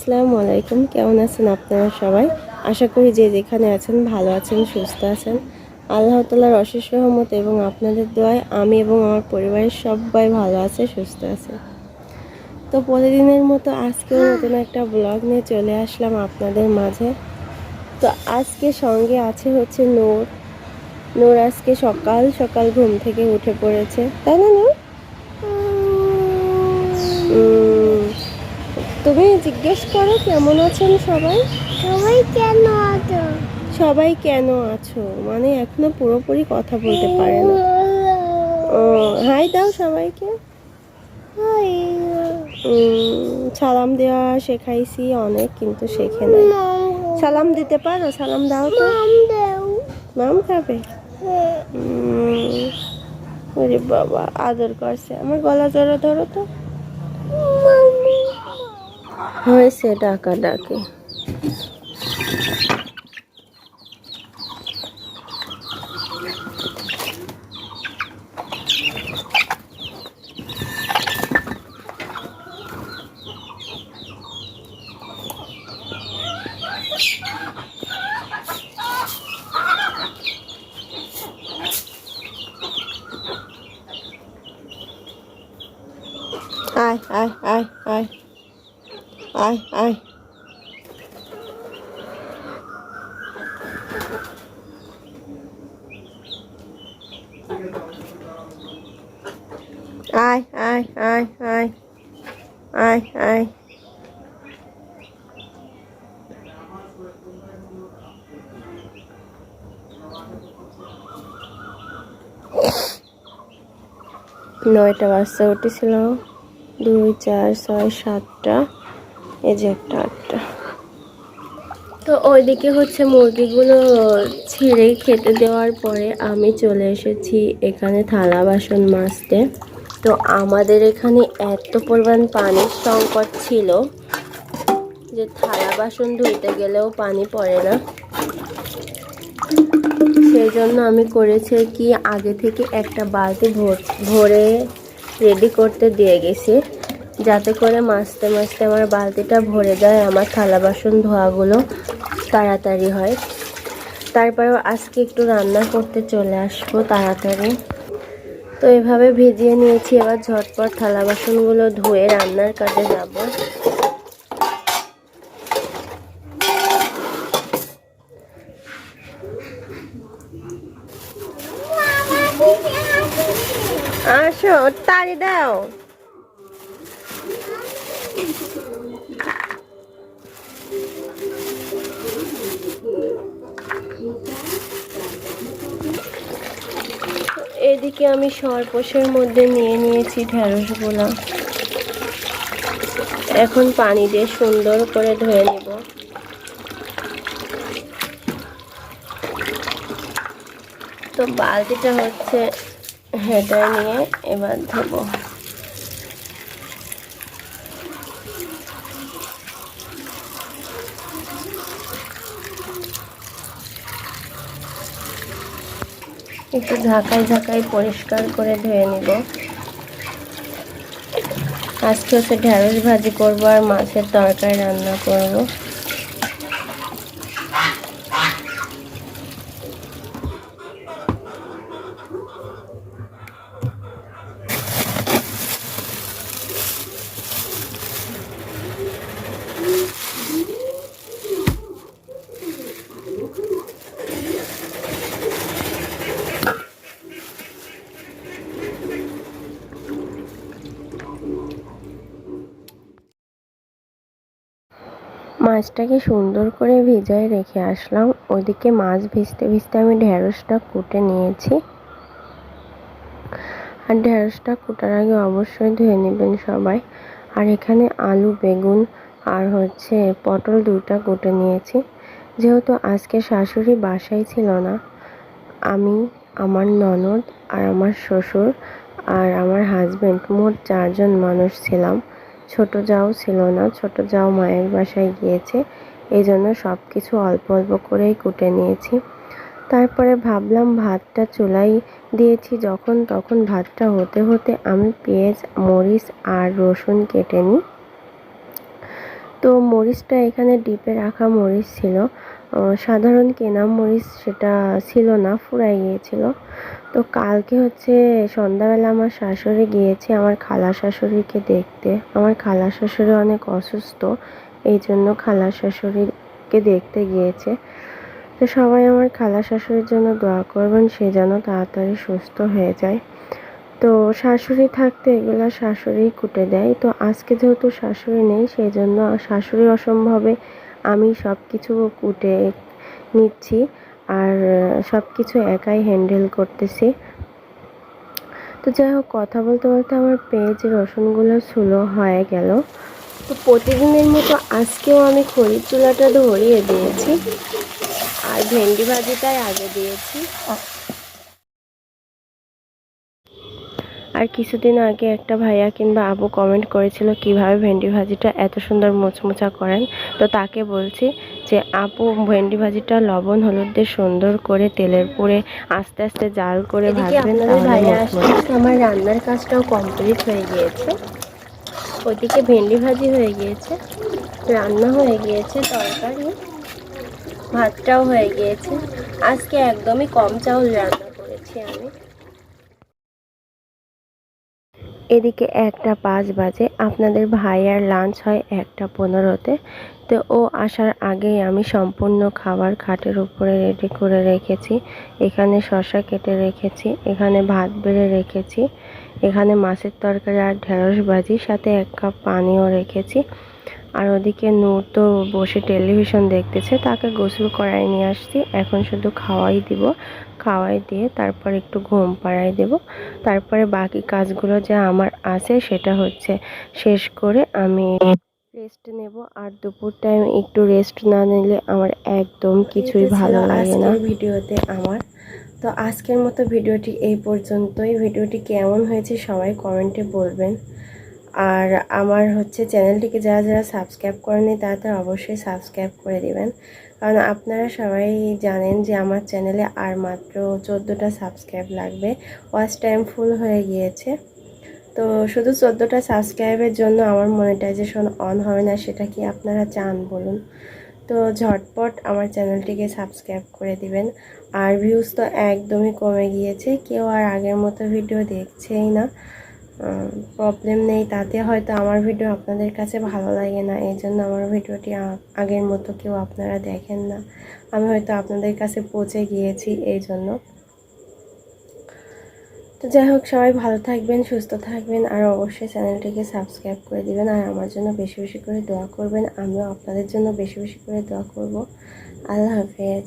আসসালামু আলাইকুম। কেমন আছেন আপনারা সবাই? আশা করি যে যেখানে আছেন ভালো আছেন, সুস্থ আছেন। আল্লাহ তাআলার অশেষ রহমত এবং আপনাদের দোয়ায় আমি এবং আমার পরিবারের সবাই ভালো আছে, সুস্থ আছে। তো প্রতিদিনের মতো আজকেও নতুন একটা ব্লগ নিয়ে চলে আসলাম আপনাদের মাঝে। তো আজকে সঙ্গে আছে হচ্ছে নূর। নূর আজকে সকাল সকাল ঘুম থেকে উঠে পড়েছে, তাই না নূর? তুমি জিজ্ঞেস করো কেমন আছেন সবাই। সবাই কেন আছো মানে এখনো পুরোপুরি কথা বলতে পারে না। ও হাই দাও সবাইকে। সালাম দেওয়া শেখাইছি অনেক, কিন্তু শেখে নাই। সালাম দিতে পারো? সালাম দাও তো। মাম খাবে? ওরে বাবা, আদর করছে। আমার গলা জড়ো ধরো তো। হয়েছে ডাকা ডাকে। আয় আয় আয় আয় আয় আয়। আয় আয় আয় আয় আয় আয়। নয়টা বাচ্চা উঠেছিল, 2 4 6 7টা, এই যে একটা 8টা। তো ওইদিকে হচ্ছে মুরগিগুলো ছেড়ে খেতে দেওয়ার পরে আমি চলে এসেছি এখানে থালা বাসন মাজতে। তো আমাদের এখানে এত পরিমাণ পানির সংকট ছিল যে থালা বাসন ধুইতে গেলেও পানি পড়ে না। সেই জন্য আমি করেছি কি, আগে থেকে একটা বালতি ভরে রেডি করতে দিয়ে গেছি, যাতে করে মাজতে মাজতে আমার বালতিটা ভরে যায়, আমার থালা বাসন ধোয়াগুলো তাড়াতাড়ি হয়। তারপরেও আজকে একটু রান্না করতে চলে আসবো তাড়াতাড়ি। তো এভাবে ভিজিয়ে নিয়েছি, এবার ঝটপট থালা বাসনগুলো ধুয়ে রান্নার কাজে যাব। আসো, তাড়ি দাও। এদিকে আমি সরপোষের মধ্যে নিয়ে নিয়েছি ঢেঁড়সগুলো। এখন পানি দিয়ে সুন্দর করে ধুয়ে নিব। তো বালতিটা হচ্ছে হেঁটে নিয়ে এবার ধোবো। একটু ঝাঁকাই ঝাঁকাই পরিষ্কার করে ধুয়ে নিব। আজকে হচ্ছে ঢেঁড়স ভাজি করবো আর মাছের তরকারি রান্না করব। মাছটাকে সুন্দর করে ভিজায় রেখে আসলাম। ওইদিকে মাছ ভিজতে ভিজতে আমি ঢেঁড়সটা কুটে নিয়েছি। আর ঢেঁড়সটা কুটার আগে অবশ্যই ধুয়ে নেবেন সবাই। আর এখানে আলু, বেগুন আর হচ্ছে পটল 2টা কুটে নিয়েছি। যেহেতু আজকে শাশুড়ি বাসায় ছিল না, আমি, আমার ননদ আর আমার শ্বশুর আর আমার হাজব্যান্ড মোট 4 জন মানুষ ছিলাম। ছোট জাও ছিল না, ছোট জাও মায়ের বাসায় গিয়েছে। এই জন্য সব কিছু অল্প অল্প করেই কুটে নিয়েছি। তারপরে ভাবলাম ভাতটা চুলায় দিয়েছি যখন, তখন ভাতটা হতে হতে আমি পেঁয়াজ, মরিচ আর রসুন কেটে নিই। তো মরিচটা এখানে ডিপে রাখা মরিচ ছিল, সাধারণ কেনা মরিচ সেটা ছিল না, ফুরাই গিয়েছিল। তো কালকে হচ্ছে সন্ধ্যাবেলা আমার শাশুড়ি গিয়েছে আমার খালা শাশুড়িকে দেখতে। আমার খালা শাশুড়ি অনেক অসুস্থ, এই জন্য খালা শাশুড়িকে দেখতে গিয়েছে। তো সবাই আমার খালা শাশুড়ির জন্য দোয়া করবেন, সে যেন তাড়াতাড়ি সুস্থ হয়ে যায়। তো শাশুড়ি থাকতে এগুলো শাশুড়িই কুটে দেয়। তো আজকে যেহেতু শাশুড়ি নেই, সেই জন্য শাশুড়ি অসম্ভবে আমি সব কিছু কুটে নিচ্ছি আর সব কিছু একাই হ্যান্ডেল করতেছি। তো যাই হোক, কথা বলতে বলতে আমার পেঁয়াজ রসুনগুলো স্লো হয়ে গেল। তো প্রতিদিনের মতো আজকেও আমি খড়ির চুলাটা ধরিয়ে দিয়েছি আর ভেন্ডি ভাজিটাই আগে দিয়েছি। আর কিছুদিন আগে একটা ভাইয়া কিংবা আপু কমেন্ট করেছিল কিভাবে ভেন্ডি ভাজিটা এত সুন্দর মোচমোচা করেন। তো তাকে বলছি যে আপু, ভেন্ডি ভাজিটা লবণ হলুদ দিয়ে সুন্দর করে তেলের পুরে আস্তে আস্তে জাল করে ভাজবেন, তাহলে মোচমোচা। আমার রান্নার কাজটাও কমপ্লিট হয়ে গিয়েছে, ওইদিকে ভেন্ডি ভাজি হয়ে গিয়েছে, রান্না হয়ে গিয়েছে, তরকারি ভাতটাও হয়ে গিয়েছে। আজকে একদমই কম চাউল রান্না করেছি আমি। এদিকে 1টা 5 বাজে, আপনাদের ভাইয়ার লাঞ্চ হয় 1টা 15-তে। তো ও আসার আগেই আমি সম্পূর্ণ খাবার খাটের উপরে রেডি করে রেখেছি। এখানে শসা কেটে রেখেছি, এখানে ভাত বেড়ে রেখেছি, এখানে মাছের তরকারি আর ঢেঁড়স ভাজি, সাথে 1 কাপ পানিও রেখেছি। আর ওদিকে নূর তো বসে টেলিভিশন দেখতেছে, তাকে গোসল করাই নিয়ে আসছি। এখন শুধু খাওয়াই দিব, খাওয়াই দিয়ে তারপর একটু ঘুম পাড়াই দেব। তারপরে বাকি কাজগুলো যা আমার আছে সেটা হচ্ছে শেষ করে আমি রেস্ট নেব। আর দুপুর টাইম একটু রেস্ট না নিলে আমার একদম কিছুই ভালো লাগে না। ভিডিওতে আমার তো আজকের মতো ভিডিওটি এই পর্যন্তই। ভিডিওটি কেমন হয়েছে সবাই কমেন্টে বলবেন। আর আমার হচ্ছে চ্যানেলটিকে যারা যারা সাবস্ক্রাইব করেনি তারা অবশ্যই সাবস্ক্রাইব করে দিবেন, কারণ আপনারা সবাই জানেন যে আমার চ্যানেলে আর মাত্র 14টা সাবস্ক্রাইব লাগবে। ওয়াচ টাইম ফুল হয়ে গিয়েছে। তো শুধু 14টা সাবস্ক্রাইবের জন্য আমার মনিটাইজেশন অন হবে না, সেটা কি আপনারা চান বলুন? তো ঝটপট আমার চ্যানেলটিকে সাবস্ক্রাইব করে দিবেন। আর ভিউজ তো একদমই কমে গিয়েছে, কেউ আর আগের মতো ভিডিও দেখছেই না। প্রবলেম নেই, তাতে হয়তো আমার ভিডিও আপনাদের কাছে ভালো লাগে না, এই জন্য আমার ভিডিওটি আগের মতো কেউ আপনারা দেখেন না। আমি হয়তো আপনাদের কাছে পৌঁছে গিয়েছি এই জন্য। তো যাই হোক, সবাই ভালো থাকবেন, সুস্থ থাকবেন, আর অবশ্যই চ্যানেলটিকে সাবস্ক্রাইব করে দিবেন। আর আমার জন্য বেশি বেশি করে দোয়া করবেন, আমিও আপনাদের জন্য বেশি বেশি করে দোয়া করব। আল্লাহ হাফেজ।